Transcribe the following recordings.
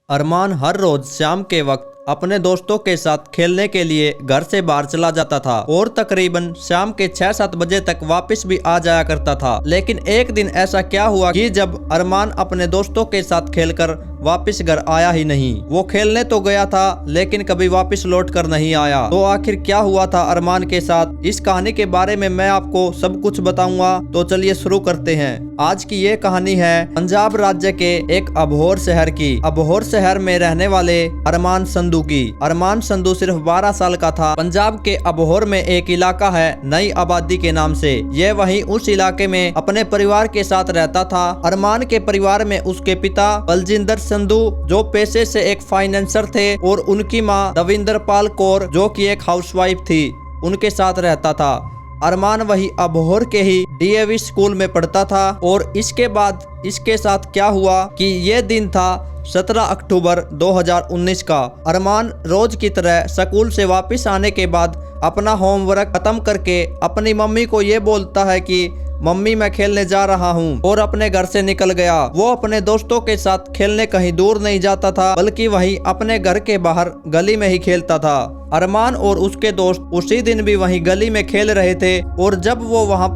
अरमान हर रोज शाम के वक्त अपने दोस्तों के साथ खेलने के लिए घर से बाहर चला जाता था और तकरीबन शाम के 6-7 बजे तक वापस भी आ जाया करता था। लेकिन एक दिन ऐसा क्या हुआ कि जब अरमान अपने दोस्तों के साथ खेलकर वापस घर आया ही नहीं। वो खेलने तो गया था लेकिन कभी वापस लौट कर नहीं आया। तो आखिर क्या हुआ था अरमान के साथ, इस कहानी के बारे में मैं आपको सब कुछ बताऊंगा। तो चलिए शुरू करते हैं। आज की ये कहानी है पंजाब राज्य के एक अबोहर शहर की। अबोहर शहर में रहने वाले अरमान संधू की। अरमान संधू सिर्फ 12 साल का था। पंजाब के अबोहर में एक इलाका है नई आबादी के नाम से। ये वहीं उस इलाके में अपने परिवार के साथ रहता था। अरमान के परिवार में उसके पिता बलजिंदर संधू जो पेशे से एक फाइनेंसर थे और उनकी मां दविंदर पाल कौर जो कि एक हाउसवाइफ थी, उनके साथ रहता था। अरमान वही अबोहर के ही डीएवी स्कूल में पढ़ता था। और इसके बाद इसके साथ क्या हुआ कि ये दिन था 17 अक्टूबर 2019 का। अरमान रोज की तरह स्कूल से वापस आने के बाद अपना होमवर्क खत्म करके अपनी मम्मी को ये बोलता है कि मम्मी मैं खेलने जा रहा हूँ, और अपने घर से निकल गया। वो अपने दोस्तों के साथ खेलने कहीं दूर नहीं जाता था बल्कि वहीं अपने घर के बाहर गली में ही खेलता था। अरमान और उसके दोस्त उसी दिन भी वहीं गली में खेल रहे थे और जब वो वहाँ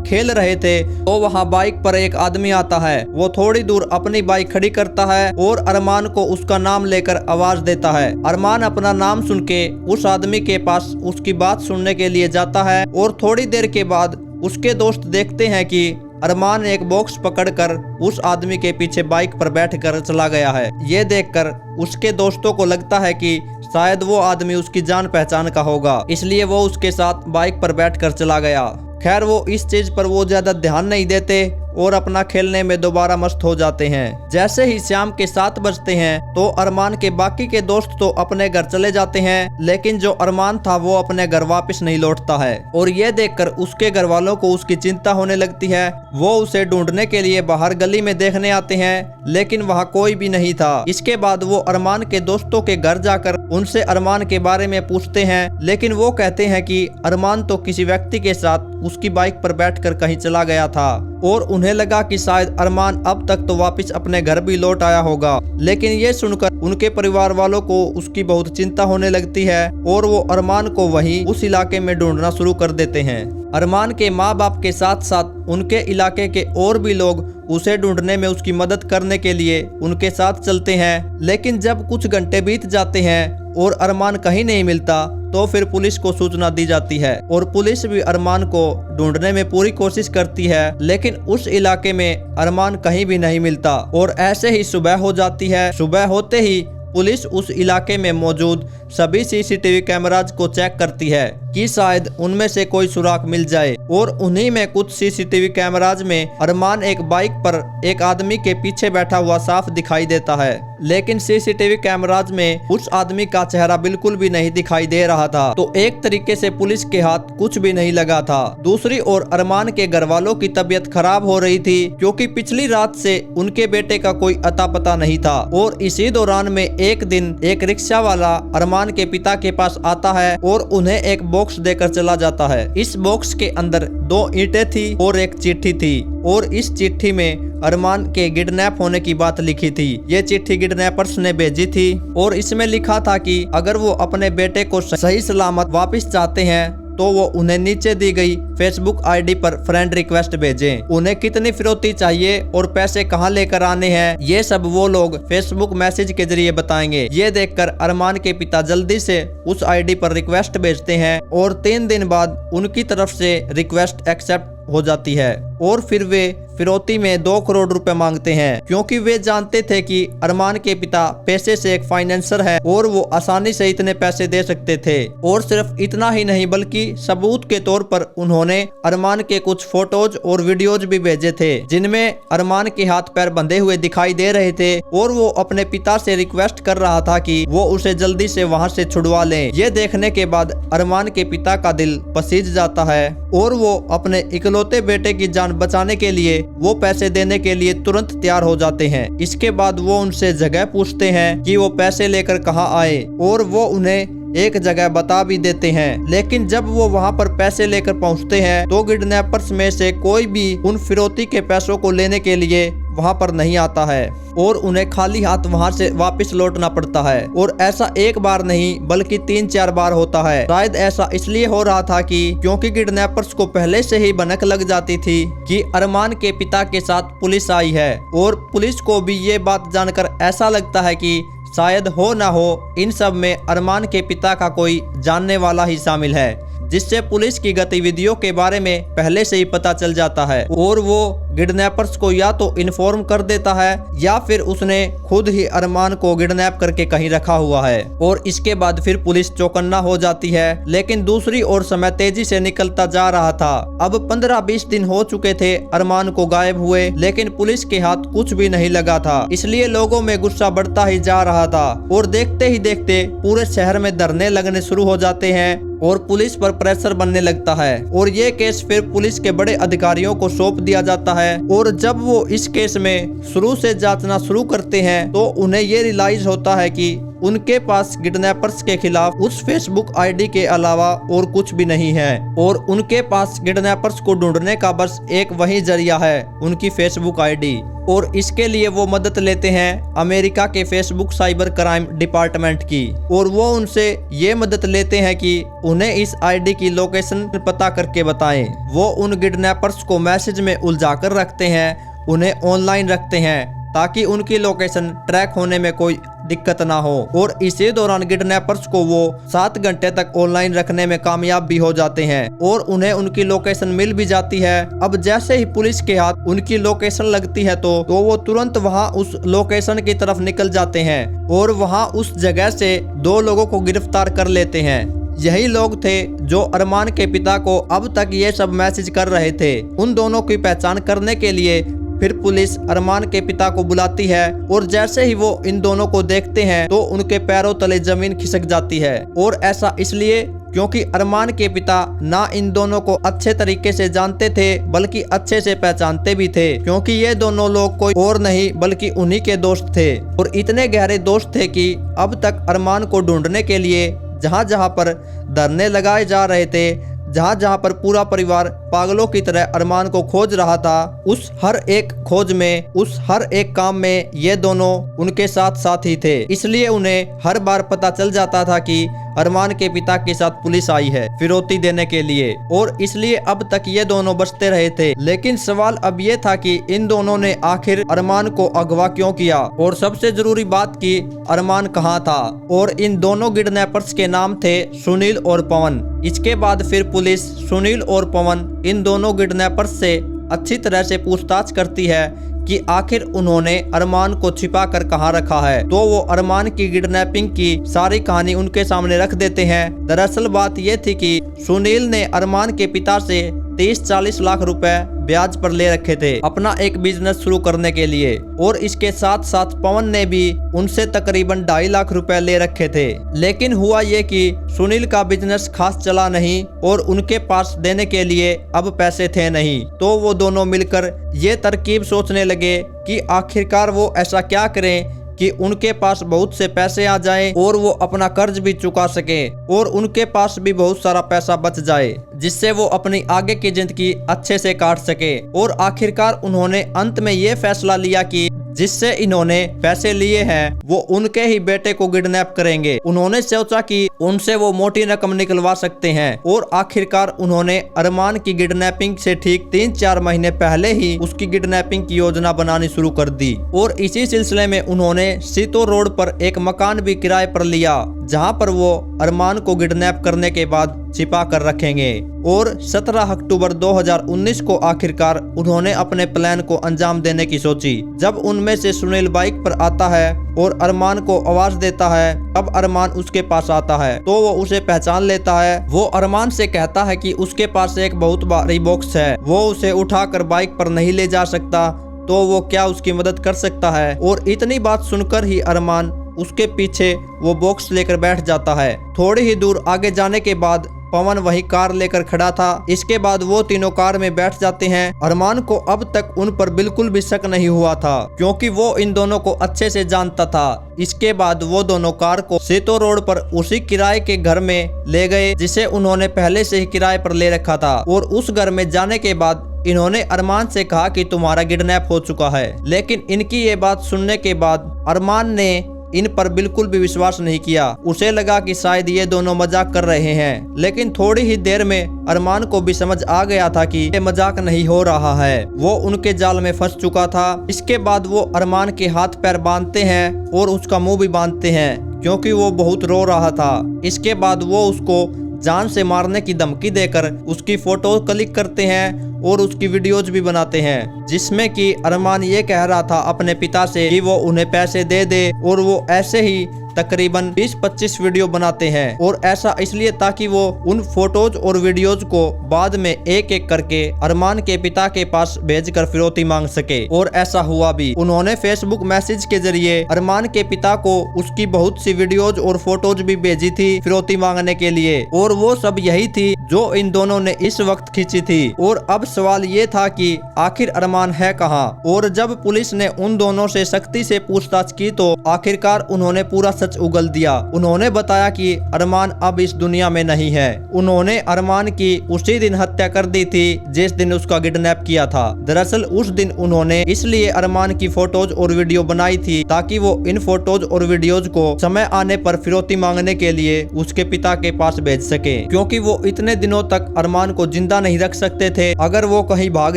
खेल रहे थे तो वहाँ बाइक पर एक आदमी आता है। वो थोड़ी दूर अपनी बाइक खड़ी करता है और अरमान को उसका नाम लेकर आवाज देता है। अरमान अपना नाम सुन के उस आदमी के पास उसकी बात सुनने के लिए जाता है और थोड़ी देर के बाद उसके दोस्त देखते हैं कि अरमान एक बॉक्स पकड़कर उस आदमी के पीछे बाइक पर बैठकर चला गया है। ये देखकर उसके दोस्तों को लगता है कि शायद वो आदमी उसकी जान पहचान का होगा, इसलिए वो उसके साथ बाइक पर बैठकर चला गया। खैर वो इस चीज पर वो ज्यादा ध्यान नहीं देते और अपना खेलने में दोबारा मस्त हो जाते हैं। जैसे ही शाम के 7 बजते हैं तो अरमान के बाकी के दोस्त तो अपने घर चले जाते हैं, लेकिन जो अरमान था वो अपने घर वापस नहीं लौटता है। और ये देखकर उसके घर वालों को उसकी चिंता होने लगती है। वो उसे ढूंढने के लिए बाहर गली में देखने आते हैं लेकिन वहाँ कोई भी नहीं था। इसके बाद वो अरमान के दोस्तों के घर जाकर उनसे अरमान के बारे में पूछते हैं, लेकिन वो कहते हैं कि अरमान तो किसी व्यक्ति के साथ उसकी बाइक पर बैठकर कहीं चला गया था। और उन्हें लगा कि शायद अरमान अब तक तो वापस अपने घर भी लौट आया होगा। लेकिन ये सुनकर उनके परिवार वालों को उसकी बहुत चिंता होने लगती है और वो अरमान को वहीं उस इलाके में ढूंढना शुरू कर देते हैं। अरमान के माँ बाप के साथ साथ उनके इलाके के और भी लोग उसे ढूंढने में उसकी मदद करने के लिए उनके साथ चलते हैं। लेकिन जब कुछ घंटे बीत जाते हैं और अरमान कहीं नहीं मिलता तो फिर पुलिस को सूचना दी जाती है और पुलिस भी अरमान को ढूंढने में पूरी कोशिश करती है, लेकिन उस इलाके में अरमान कहीं भी नहीं मिलता। और ऐसे ही सुबह हो जाती है। सुबह होते ही पुलिस उस इलाके में मौजूद सभी सीसीटीवी कैमराज को चेक करती है कि शायद उनमें से कोई सुराग मिल जाए। और उन्हीं में कुछ सीसीटीवी कैमराज में अरमान एक बाइक पर एक आदमी के पीछे बैठा हुआ साफ दिखाई देता है, लेकिन सीसीटीवी कैमराज में उस आदमी का चेहरा बिल्कुल भी नहीं दिखाई दे रहा था। तो एक तरीके से पुलिस के हाथ कुछ भी नहीं लगा था। दूसरी ओर अरमान के घर वालों की तबीयत खराब हो रही थी क्योंकि पिछली रात से उनके बेटे का कोई अता पता नहीं था। और इसी दौरान में एक दिन एक रिक्शा वाला अरमान के पिता के पास आता है और उन्हें एक बॉक्स देकर चला जाता है। इस बॉक्स के अंदर 2 ईंटें थी और एक चिट्ठी थी और इस चिट्ठी में अरमान के किडनैप होने की बात लिखी थी। ये चिट्ठी किडनैपर्स ने भेजी थी और इसमें लिखा था कि अगर वो अपने बेटे को सही सलामत वापस चाहते हैं तो वो उन्हें नीचे दी गई फेसबुक आईडी पर फ्रेंड रिक्वेस्ट भेजें। उन्हें कितनी फिरौती चाहिए और पैसे कहां लेकर आने हैं ये सब वो लोग फेसबुक मैसेज के जरिए बताएंगे। ये देखकर अरमान के पिता जल्दी से उस आईडी पर रिक्वेस्ट भेजते हैं और 3 दिन बाद उनकी तरफ से रिक्वेस्ट एक्सेप्ट हो जाती है और फिर वे फिरौती में 2 करोड़ रुपए मांगते हैं क्योंकि वे जानते थे कि अरमान के पिता पैसे से एक फाइनेंसर है और वो आसानी से इतने पैसे दे सकते थे। और सिर्फ इतना ही नहीं बल्कि सबूत के तौर पर उन्होंने अरमान के कुछ फोटोज और वीडियोज भी भेजे थे जिनमें अरमान के हाथ पैर बंधे हुए दिखाई दे रहे थे और वो अपने पिता से रिक्वेस्ट कर रहा था कि वो उसे जल्दी से वहाँ से छुड़वा लें। ये देखने के बाद अरमान के पिता का दिल पसीज जाता है और वो अपने इकलौते बेटे की जान बचाने के लिए वो पैसे देने के लिए तुरंत तैयार हो जाते हैं। इसके बाद वो उनसे जगह पूछते हैं कि वो पैसे लेकर कहाँ आए और वो उन्हें एक जगह बता भी देते हैं, लेकिन जब वो वहाँ पर पैसे लेकर पहुँचते हैं तो किडनैपर्स में से कोई भी उन फिरौती के पैसों को लेने के लिए वहाँ पर नहीं आता है और उन्हें खाली हाथ वहाँ से वापस लौटना पड़ता है। और ऐसा एक बार नहीं बल्कि 3-4 बार होता है। शायद ऐसा इसलिए हो रहा था कि क्योंकि किडनैपर्स को पहले से ही भनक लग जाती थी कि अरमान के पिता के साथ पुलिस आई है, और पुलिस को भी ये बात जानकर ऐसा लगता है कि शायद हो ना हो इन सब में अरमान के पिता का कोई जानने वाला ही शामिल है, जिससे पुलिस की गतिविधियों के बारे में पहले से ही पता चल जाता है और वो किडनैपर्स को या तो इन्फॉर्म कर देता है या फिर उसने खुद ही अरमान को किडनैप करके कहीं रखा हुआ है, और इसके बाद फिर पुलिस चौकन्ना हो जाती है। लेकिन दूसरी ओर समय तेजी से निकलता जा रहा था। अब 15-20 दिन हो चुके थे अरमान को गायब हुए, लेकिन पुलिस के हाथ कुछ भी नहीं लगा था। इसलिए लोगों में गुस्सा बढ़ता ही जा रहा था और देखते ही देखते पूरे शहर में धरने लगने शुरू हो जाते हैं और पुलिस पर प्रेशर बनने लगता है, और ये केस फिर पुलिस के बड़े अधिकारियों को सौंप दिया जाता है। और जब वो इस केस में शुरू से जांचना शुरू करते हैं तो उन्हें ये रियलाइज होता है कि उनके पास किडनैपर्स के खिलाफ उस फेसबुक आईडी के अलावा और कुछ भी नहीं है, और उनके पास किडनैपर्स को ढूंढने का बस एक वही जरिया है, उनकी फेसबुक आईडी। और इसके लिए वो मदद लेते हैं अमेरिका के फेसबुक साइबर क्राइम डिपार्टमेंट की, और वो उनसे ये मदद लेते हैं कि उन्हें इस आईडी की लोकेशन पता करके बताएं। वो उन किडनैपर्स को मैसेज में उलझा कर रखते हैं, उन्हें ऑनलाइन रखते हैं ताकि उनकी लोकेशन ट्रैक होने में कोई दिक्कत ना हो, और इसी दौरान किडनैपर्स को वो 7 घंटे तक ऑनलाइन रखने में कामयाब भी हो जाते हैं और उन्हें उनकी लोकेशन मिल भी जाती है। अब जैसे ही पुलिस के हाथ उनकी लोकेशन लगती है तो वो तुरंत वहां उस लोकेशन की तरफ निकल जाते हैं और वहां उस जगह से 2 लोगों को गिरफ्तार कर लेते हैं। यही लोग थे जो अरमान के पिता को अब तक ये सब मैसेज कर रहे थे। उन दोनों की पहचान करने के लिए फिर पुलिस अरमान के पिता को बुलाती है, और जैसे ही वो इन दोनों को देखते हैं तो उनके पैरों तले जमीन खिसक जाती है। और ऐसा इसलिए क्योंकि अरमान के पिता ना इन दोनों को अच्छे तरीके से जानते थे बल्कि अच्छे से पहचानते भी थे, क्योंकि ये दोनों लोग कोई और नहीं बल्कि उन्हीं के दोस्त थे, और इतने गहरे दोस्त थे कि अब तक अरमान को ढूंढने के लिए जहाँ जहाँ पर धरने लगाए जा रहे थे, जहाँ जहाँ पर पूरा परिवार पागलों की तरह अरमान को खोज रहा था, उस हर एक खोज में, उस हर एक काम में ये दोनों उनके साथ साथ ही थे। इसलिए उन्हें हर बार पता चल जाता था कि अरमान के पिता के साथ पुलिस आई है फिरौती देने के लिए, और इसलिए अब तक ये दोनों बचते रहे थे। लेकिन सवाल अब ये था कि इन दोनों ने आखिर अरमान को अगवा क्यों किया, और सबसे जरूरी बात कि अरमान कहाँ था। और इन दोनों किडनैपर्स के नाम थे सुनील और पवन। इसके बाद फिर पुलिस सुनील और पवन इन दोनों किडनैपर्स से अच्छी तरह से पूछताछ करती है कि आखिर उन्होंने अरमान को छिपा कर कहाँ रखा है। तो वो अरमान की किडनैपिंग की सारी कहानी उनके सामने रख देते हैं। दरअसल बात ये थी कि सुनील ने अरमान के पिता से 30-40 लाख रुपए ब्याज पर ले रखे थे अपना एक बिजनेस शुरू करने के लिए, और इसके साथ साथ पवन ने भी उनसे तकरीबन 2.5 लाख रुपए ले रखे थे। लेकिन हुआ ये कि सुनील का बिजनेस खास चला नहीं और उनके पास देने के लिए अब पैसे थे नहीं। तो वो दोनों मिलकर ये तरकीब सोचने लगे कि आखिरकार वो ऐसा क्या करें कि उनके पास बहुत से पैसे आ जाएं और वो अपना कर्ज भी चुका सके और उनके पास भी बहुत सारा पैसा बच जाए, जिससे वो अपनी आगे की जिंदगी अच्छे से काट सके। और आखिरकार उन्होंने अंत में ये फैसला लिया कि जिससे इन्होंने पैसे लिए हैं वो उनके ही बेटे को किडनैप करेंगे। उन्होंने सोचा कि उनसे वो मोटी रकम निकलवा सकते हैं, और आखिरकार उन्होंने अरमान की किडनैपिंग से ठीक 3-4 महीने पहले ही उसकी किडनैपिंग की योजना बनानी शुरू कर दी। और इसी सिलसिले में उन्होंने सीतो रोड पर एक मकान भी किराए पर लिया, जहां पर वो अरमान को किडनैप करने के बाद छिपा कर रखेंगे। और 17 अक्टूबर 2019 को आखिरकार उन्होंने अपने प्लान को अंजाम देने की सोची। जब उनमें से सुनील बाइक पर आता है और अरमान को आवाज देता है, तब अरमान उसके पास आता है तो वो उसे पहचान लेता है। वो अरमान से कहता है कि उसके पास एक बहुत भारी बॉक्स है, वो उसे उठाकर बाइक पर नहीं ले जा सकता, तो वो क्या उसकी मदद कर सकता है। और इतनी बात सुनकर ही अरमान उसके पीछे वो बॉक्स लेकर बैठ जाता है। थोड़ी ही दूर आगे जाने के बाद पवन वही कार लेकर खड़ा था। इसके बाद वो तीनों कार में बैठ जाते हैं। अरमान को अब तक उन पर बिल्कुल भी शक नहीं हुआ था, क्योंकि वो इन दोनों को अच्छे से जानता था। इसके बाद वो दोनों कार को सेतो रोड पर उसी किराए के घर में ले गए जिसे उन्होंने पहले से ही किराए पर ले रखा था। और उस घर में जाने के बाद इन्होंने अरमान से कहा कि तुम्हारा किडनैप हो चुका है। लेकिन इनकी ये बात सुनने के बाद अरमान ने इन पर बिल्कुल भी विश्वास नहीं किया। उसे लगा कि शायद ये दोनों मजाक कर रहे हैं। लेकिन थोड़ी ही देर में अरमान को भी समझ आ गया था कि ये मजाक नहीं हो रहा है, वो उनके जाल में फंस चुका था। इसके बाद वो अरमान के हाथ पैर बांधते हैं और उसका मुंह भी बांधते हैं, क्योंकि वो बहुत रो रहा था। इसके बाद वो उसको जान से मारने की धमकी देकर उसकी फोटो क्लिक करते हैं और उसकी वीडियोज भी बनाते हैं, जिसमें कि अरमान ये कह रहा था अपने पिता से कि वो उन्हें पैसे दे दे। और वो ऐसे ही तकरीबन 20-25 वीडियो बनाते हैं। और ऐसा इसलिए ताकि वो उन फोटोज और वीडियोज को बाद में एक एक करके अरमान के पिता के पास भेजकर फिरौती मांग सके। और ऐसा हुआ भी। उन्होंने फेसबुक मैसेज के जरिए अरमान के पिता को उसकी बहुत सी वीडियोज और फोटोज भी भेजी थी फिरौती मांगने के लिए। और वो सब यही थी जो इन दोनों ने इस वक्त खींची थी। और अब सवाल ये था कि आखिर अरमान है कहाँ। और जब पुलिस ने उन दोनों से सख्ती से पूछताछ की तो आखिरकार उन्होंने पूरा सच उगल दिया। उन्होंने बताया कि अरमान अब इस दुनिया में नहीं है। उन्होंने अरमान की उसी दिन हत्या कर दी थी जिस दिन उसका किडनैप किया था। दरअसल उस दिन उन्होंने इसलिए अरमान की फोटोज और वीडियो बनाई थी ताकि वो इन फोटोज और वीडियोज को समय आने पर फिरौती मांगने के लिए उसके पिता के पास भेज सके, क्योंकि वो इतने दिनों तक अरमान को जिंदा नहीं रख सकते थे अगर वो कहीं भाग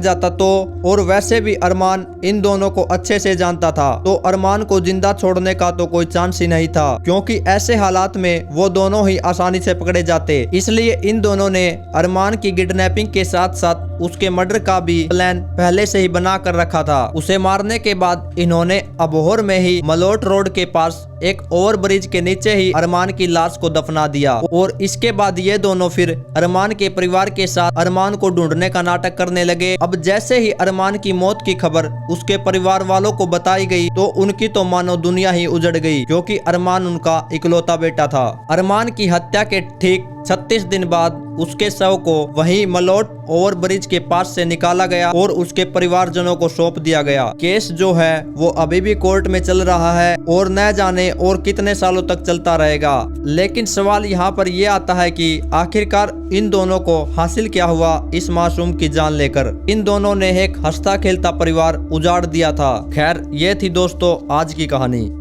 जाता तो। और वैसे भी अरमान इन दोनों को अच्छे से जानता था, तो अरमान को जिंदा छोड़ने का तो कोई चांस ही नहीं था, क्योंकि ऐसे हालात में वो दोनों ही आसानी से पकड़े जाते। इसलिए इन दोनों ने अरमान की किडनैपिंग के साथ साथ उसके मर्डर का भी प्लान पहले से ही बना कर रखा था। उसे मारने के बाद इन्होंने अबोहर में ही मलोट रोड के पास एक ओवर ब्रिज के नीचे ही अरमान की लाश को दफना दिया। और इसके बाद ये दोनों फिर अरमान के परिवार के साथ अरमान को ढूंढने का नाटक करने लगे। अब जैसे ही अरमान की मौत की खबर उसके परिवार वालों को बताई गई तो उनकी तो मानो दुनिया ही उजड़ गई, क्योंकि अरमान उनका इकलौता बेटा था। अरमान की हत्या के ठीक 36 दिन बाद उसके शव को वहीं मलोट ओवर ब्रिज के पास से निकाला गया और उसके परिवारजनों को सौंप दिया गया। केस जो है वो अभी भी कोर्ट में चल रहा है और न जाने और कितने सालों तक चलता रहेगा। लेकिन सवाल यहाँ पर ये आता है कि आखिरकार इन दोनों को हासिल क्या हुआ इस मासूम की जान लेकर। इन दोनों ने एक हंसता खेलता परिवार उजाड़ दिया था। खैर ये थी दोस्तों आज की कहानी।